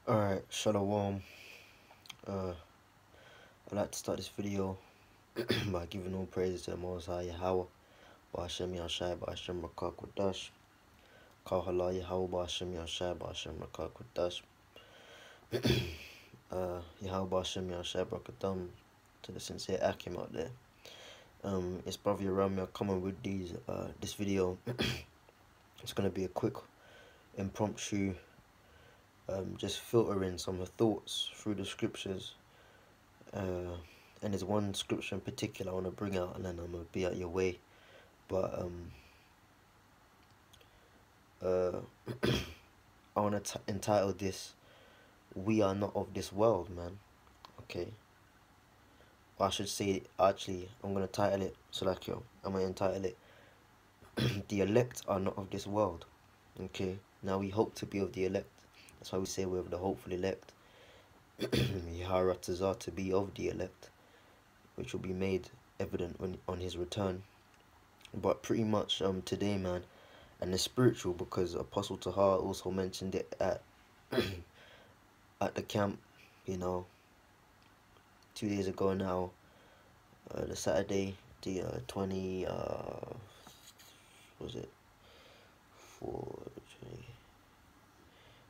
Alright, Shalom. I'd like to start this video by giving all praises to the Most High Yahweh, Ba'ashem Yashai, Ba'ashem Rakak Kodash, Kahala Yahweh, Ba'ashem Yashai, Ba'ashem Rakak Kodash, Yahweh, Ba'ashem Yashai, Brakatam, to the sincere Akim out there. It's brother Yaramia coming with this video. It's gonna be a quick, impromptu, just filtering some thoughts through the scriptures. And there's one scripture in particular I want to bring out, and then I'm going to be out your way. But I want to entitle this, "We Are Not of This World," man. Okay. Or I should say, actually, I'm going to title it, Salakio, I'm going to entitle it, "The Elect Are Not of This World." Okay. Now we hope to be of the elect. That's why we say we're of the hopeful elect. Yaharatazar, to be of the elect, which will be made evident on his return. But pretty much today, man, and it's spiritual because Apostle Tahar also mentioned it at at the camp, you know, 2 days ago now, the Saturday, the 20 was it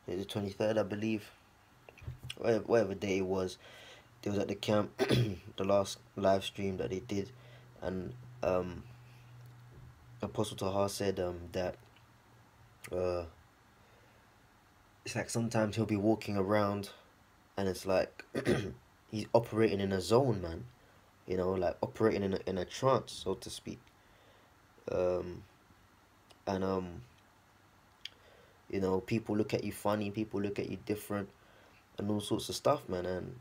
the 23rd, I believe, whatever day it was. They was at the camp, the last live stream that they did, and Apostle Tahar said that it's like sometimes he'll be walking around and it's like he's operating in a zone, man, you know, like operating in a trance, so to speak. You know, people look at you funny, people look at you different, and all sorts of stuff, man. And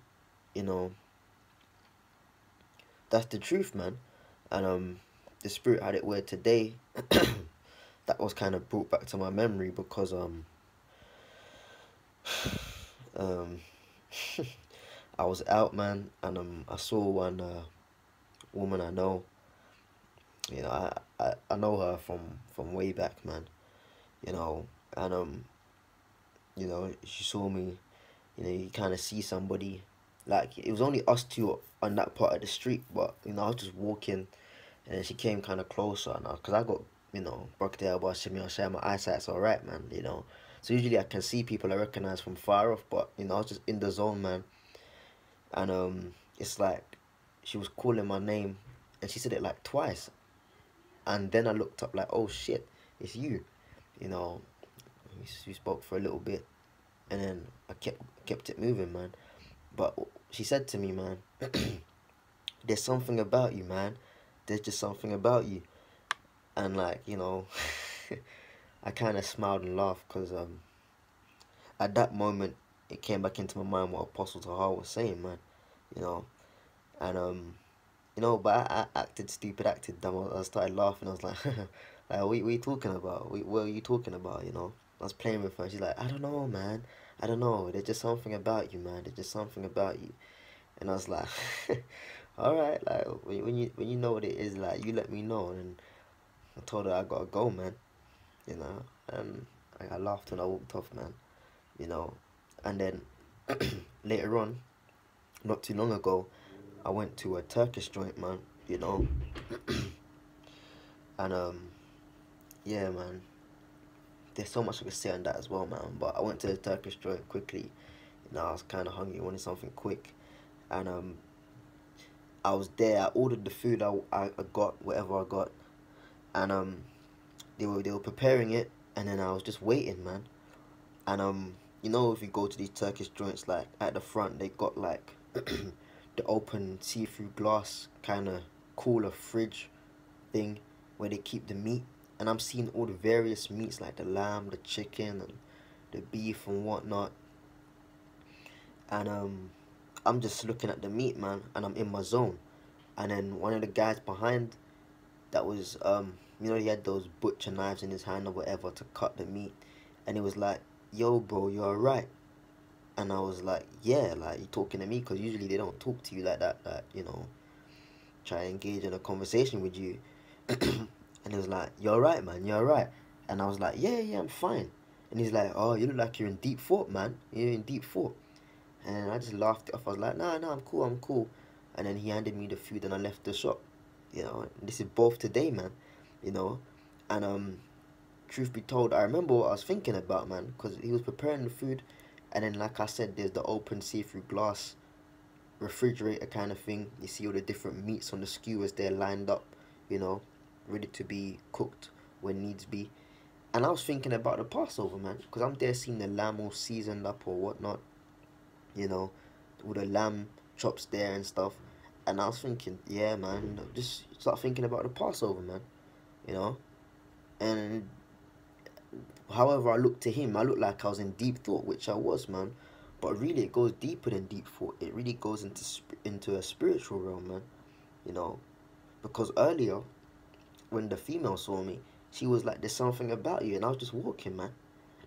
you know, that's the truth, man. And the spirit had it where today that was kind of brought back to my memory because I was out, man, and I saw one woman I know. You know, I know her from way back, man. You know, and you know, she saw me. You know, you kind of see somebody. Like, it was only us two on that part of the street, but you know, I was just walking, and then she came kind of closer now, cause I got, you know, Brockdale, but share my eyesight's alright, man. You know, so usually I can see people I recognize from far off, but you know, I was just in the zone, man. And it's like she was calling my name, and she said it like twice, and then I looked up like, oh shit, it's you. You know, we spoke for a little bit, and then I kept it moving, man. But she said to me, man, there's something about you, man. There's just something about you. And like, you know, I kind of smiled and laughed because at that moment it came back into my mind what Apostle Tahar was saying, man. You know, and you know, but I acted stupid, acted dumb. I started laughing. I was like, like, what are you talking about? What are you talking about? You know, I was playing with her. She's like, I don't know, man. I don't know. There's just something about you, man. There's just something about you. And I was like, all right, like when you know what it is, like you let me know. And I told her I gotta go, man. You know, and I laughed when I walked off, man. You know, and then later on, not too long ago, I went to a Turkish joint, man. You know, and yeah, man. There's so much I could say on that as well, man. But I went to the Turkish joint quickly. You know, I was kind of hungry, wanted something quick, and I was there. I ordered the food I got, whatever I got, and they were preparing it, and then I was just waiting, man. And you know, if you go to these Turkish joints, like at the front, they got like the open see-through glass kind of cooler fridge thing where they keep the meat, and I'm seeing all the various meats like the lamb, the chicken, and the beef and whatnot, and I'm just looking at the meat, man, and I'm in my zone. And then one of the guys behind that was you know, he had those butcher knives in his hand or whatever to cut the meat, and he was like, yo bro, you're alright. And I was like, yeah, like, you talking to me? Because usually they don't talk to you like that, like, you know, try to engage in a conversation with you. And he was like, you're alright, man, you're alright. And I was like, yeah, I'm fine. And he's like, oh, you look like you're in deep thought, man. You're in deep thought. And I just laughed it off. I was like, nah, nah, I'm cool, I'm cool. And then he handed me the food and I left the shop. You know, this is both today, man. You know, and truth be told, I remember what I was thinking about, man, because he was preparing the food, and then, like I said, there's the open see-through glass refrigerator kind of thing. You see all the different meats on the skewers there lined up, you know, ready to be cooked when needs be. And I was thinking about the Passover, man, because I'm there seeing the lamb all seasoned up or whatnot, you know, all the lamb chops there and stuff. And I was thinking, yeah, man, just start thinking about the Passover, man, you know. And however I looked to him, I looked like I was in deep thought, which I was, man. But really, it goes deeper than deep thought. It really goes into a spiritual realm, man. You know, because earlier when the female saw me, she was like, "There's something about you," and I was just walking, man.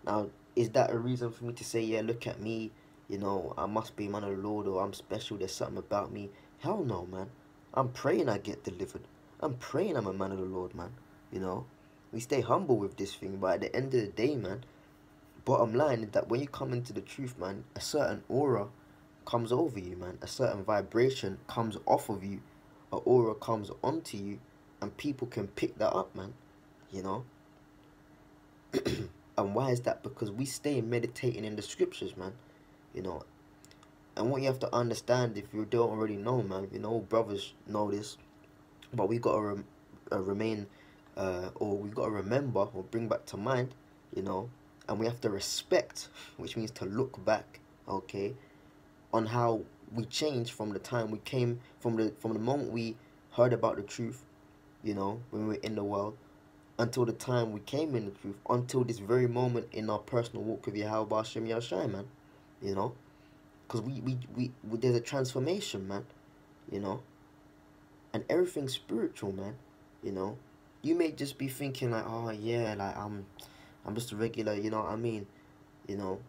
Now, is that a reason for me to say, "Yeah, look at me, you know, I must be a man of the Lord," or "I'm special, there's something about me"? Hell no, man. I'm praying I get delivered. I'm praying I'm a man of the Lord, man. You know, we stay humble with this thing, but at the end of the day, man, bottom line is that when you come into the truth, man, a certain aura comes over you, man. A certain vibration comes off of you. A aura comes onto you, and people can pick that up, man. You know. And why is that? Because we stay meditating in the scriptures, man. You know. And what you have to understand, if you don't already know, man, you know, brothers know this, but we gotta remain, or we gotta remember or bring back to mind, you know, and we have to respect, which means to look back, okay, on how we changed from the time we came from the moment we heard about the truth, you know, when we were in the world, until the time we came in the truth, until this very moment in our personal walk with Yahweh Hashem Yahshai, man, you know, because we there's a transformation, man, you know, and everything's spiritual, man, you know. You may just be thinking like, oh yeah, like I'm just a regular, you know what I mean, you know,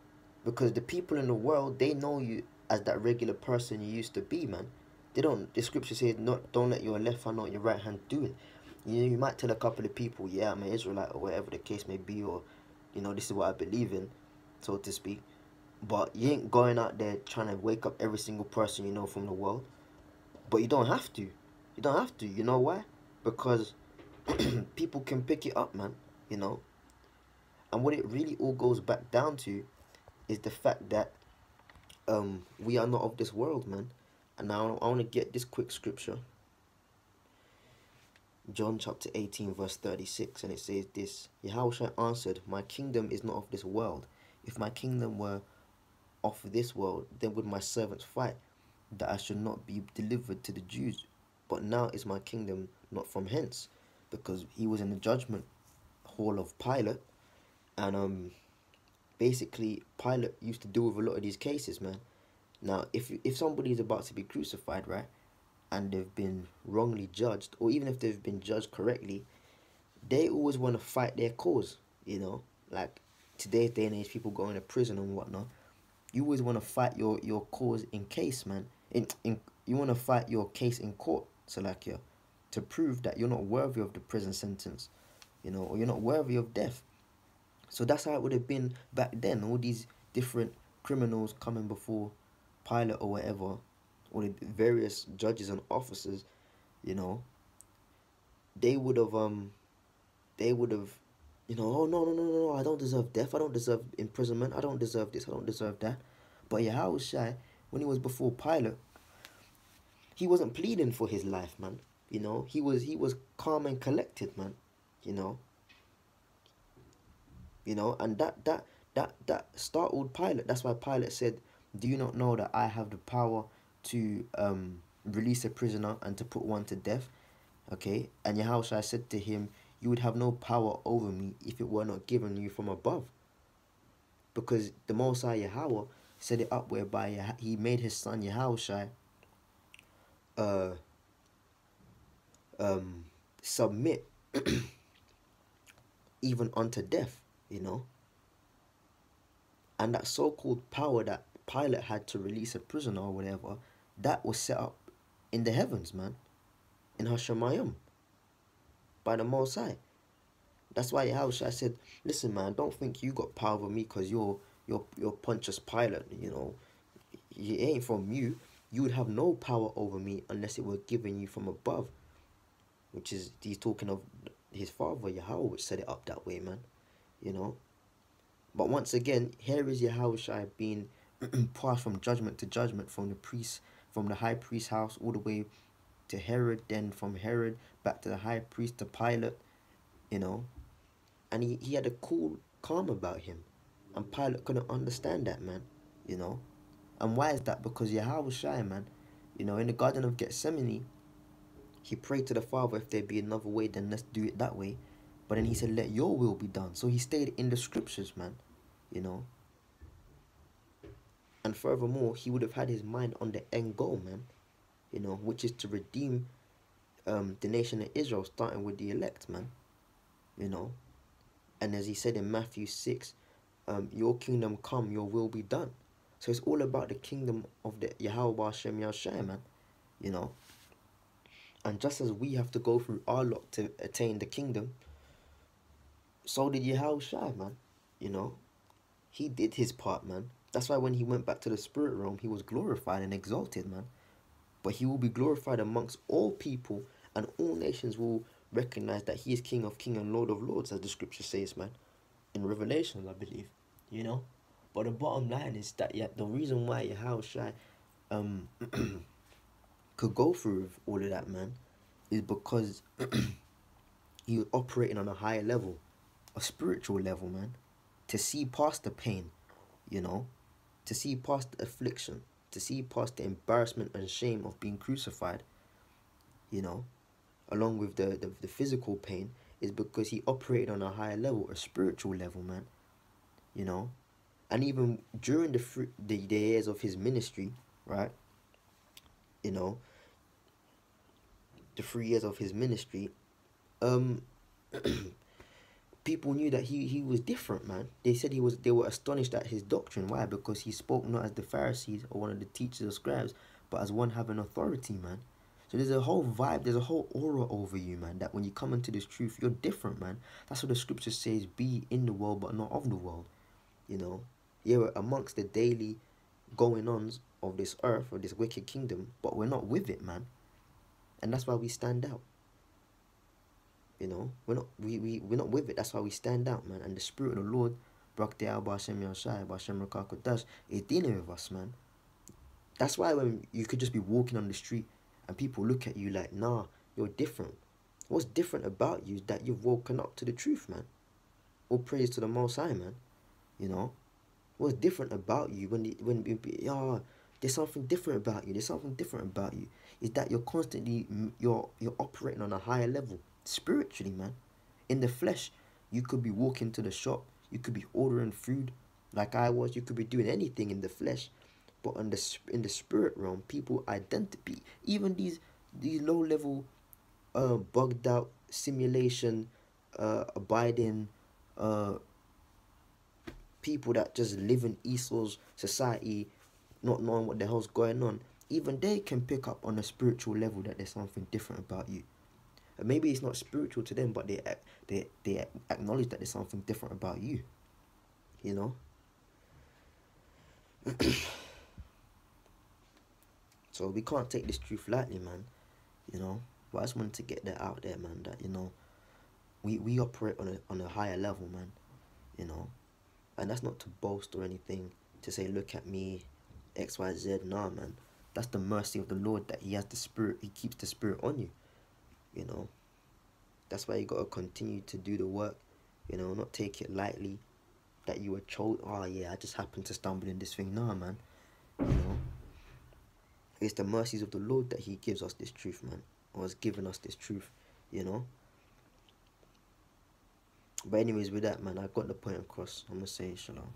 because the people in the world, they know you as that regular person you used to be, man. They don't. The scripture says, "Not don't let your left hand know what your right hand doing." You know, you might tell a couple of people, "Yeah, I'm an Israelite," or whatever the case may be, or you know, this is what I believe in, so to speak. But you ain't going out there trying to wake up every single person you know from the world. But you don't have to. You don't have to. You know why? Because people can pick it up, man. You know, and what it really all goes back down to is the fact that we are not of this world, man. And now I want to get this quick scripture. John chapter 18 verse 36, and it says this: Yahushua answered, my kingdom is not of this world. If my kingdom were of this world, then would my servants fight, that I should not be delivered to the Jews. But now is my kingdom not from hence. Because he was in the judgment hall of Pilate, and basically Pilate used to deal with a lot of these cases, man. Now, if somebody is about to be crucified, right, and they've been wrongly judged, or even if they've been judged correctly, they always want to fight their cause, you know? Like, today's day and age, people going to prison and whatnot. You always want to fight your cause in case, man. You want to fight your case in court, so like, yeah, to prove that you're not worthy of the prison sentence, you know, or you're not worthy of death. So that's how it would have been back then. All these different criminals coming before Pilate or whatever, or the various judges and officers, you know, they would have they would have, you know, oh no no no no no, I don't deserve death, I don't deserve imprisonment, I don't deserve this, I don't deserve that. But Yahushua, when he was before Pilate, he wasn't pleading for his life, man. You know, he was calm and collected, man. You know, and that startled Pilate. That's why Pilate said, "Do you not know that I have the power to release a prisoner and to put one to death?" Okay, and Yahushua said to him, "You would have no power over me if it were not given you from above." Because the Most High Yahweh set it up whereby he made his son Yahushua uh submit even unto death, you know. And that so-called power that Pilate had to release a prisoner or whatever, that was set up in the heavens, man, in Hashemayim, by the Most High. That's why Yahushua said, listen, man, don't think you got power over me because you're Pontius Pilate, you know. It ain't from you. You would have no power over me unless it were given you from above. Which is, he's talking of his father, Yahweh, which set it up that way, man. You know. But once again, here is Yahushua being passed from judgment to judgment, from the priest, from the high priest's house all the way to Herod, then from Herod back to the high priest to Pilate, you know. And he had a cool calm about him. And Pilate couldn't understand that, man. You know. And why is that? Because Yahushua, man, you know, in the Garden of Gethsemane, he prayed to the Father, if there be another way, then let's do it that way. But then he said, let your will be done. So he stayed in the scriptures, man. You know. And furthermore, he would have had his mind on the end goal, man. You know, which is to redeem the nation of Israel, starting with the elect, man. You know. And as he said in Matthew 6, your kingdom come, your will be done. So it's all about the kingdom of the Yahweh Hashem Yahshua, man. You know. And just as we have to go through our lot to attain the kingdom, so did Yahushua, man. You know. He did his part, man. That's why when he went back to the spirit realm, he was glorified and exalted, man. But he will be glorified amongst all people, and all nations will recognize that he is King of Kings and Lord of Lords, as the scripture says, man. In Revelation, I believe. You know? But the bottom line is that, yeah, the reason why Yahushua could go through all of that, man, is because he was operating on a higher level, a spiritual level, man, to see past the pain, you know, to see past the affliction, to see past the embarrassment and shame of being crucified, you know, along with the physical pain, is because he operated on a higher level, a spiritual level, man, you know. And even during the years of his ministry, right, you know, the 3 years of his ministry, people knew that he was different, man. They said they were astonished at his doctrine. Why? Because he spoke not as the Pharisees or one of the teachers or scribes, but as one having authority, man. So there's a whole vibe, there's a whole aura over you, man, that when you come into this truth, you're different, man. That's what the scripture says, be in the world but not of the world. You know? Yeah, we're amongst the daily going-ons of this earth, or this wicked kingdom, but we're not with it, man. And that's why we stand out. You know, we're not with it. That's why we stand out, man. And the Spirit of the Lord, is dealing with us, man. That's why when you could just be walking on the street and people look at you like, nah, you're different. What's different about you is that you've woken up to the truth, man. All praise to the Most High, man. You know, what's different about you there's something different about you. There's something different about you. Is that you're constantly you're operating on a higher level spiritually, man. In the flesh, you could be walking to the shop. You could be ordering food, like I was. You could be doing anything in the flesh, but in the spirit realm, people identify. Even these low level, bugged out simulation, abiding, people that just live in Esau's society, not knowing what the hell's going on, even they can pick up on a spiritual level that there's something different about you. And maybe it's not spiritual to them, but they acknowledge that there's something different about you. You know? So we can't take this truth lightly, man. You know? But I just wanted to get that out there, man, that, you know, we operate on a higher level, man. You know? And that's not to boast or anything, to say, look at me, XYZ. Nah, man. That's the mercy of the Lord, that he has the Spirit. He keeps the Spirit on you. You know. That's why you got to continue to do the work. You know, not take it lightly. That you were chosen. Oh, yeah, I just happened to stumble in this thing. Nah, man. You know. It's the mercies of the Lord that he gives us this truth, man. Or has given us this truth. You know. But anyways, with that, man, I got the point across. I'm going to say shalom.